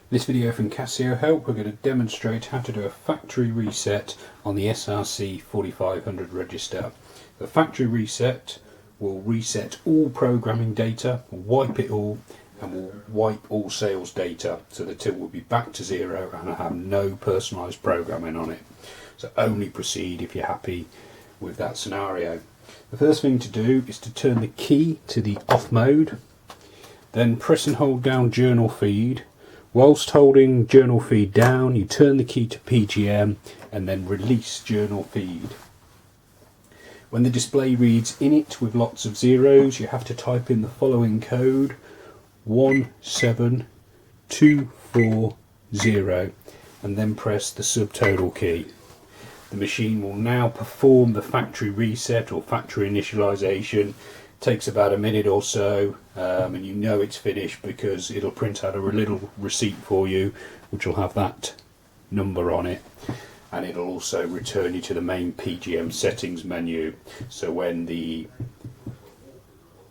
This video from Casio Help, we're going to demonstrate how to do a factory reset on the SR-C4500 register. The factory reset will reset all programming data, wipe it all, and will wipe all sales data, so the till will be back to zero and have no personalised programming on it. So only proceed if you're happy with that scenario. The first thing to do is to turn the key to the off mode, then press and hold down journal feed. Whilst holding journal feed down, you turn the key to PGM and then release journal feed. When the display reads init with lots of zeros, you have to type in the following code: 17240, and then press the subtotal key. The machine will now perform the factory reset or factory initialization. Takes about a minute or so, and you know it's finished because it'll print out a little receipt for you which will have that number on it, and it'll also return you to the main PGM settings menu. So when the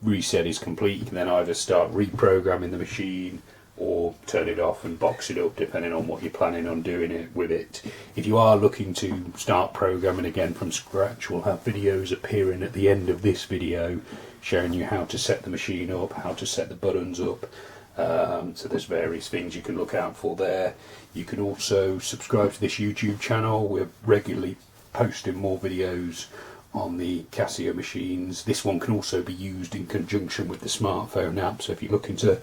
reset is complete, you can then either start reprogramming the machine or turn it off and box it up, depending on what you're planning on doing with it. If you are looking to start programming again from scratch, we'll have videos appearing at the end of this video showing you how to set the machine up, how to set the buttons up. So there's various things you can look out for there. You can also subscribe to this YouTube channel. We're regularly posting more videos on the Casio machines. This one can also be used in conjunction with the smartphone app, so if you're looking to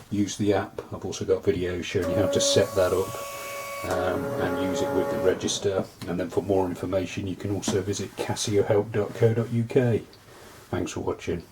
use the app, I've also got videos showing you how to set that up and use it with the register. And then for more information you can also visit casiohelp.co.uk. Thanks for watching.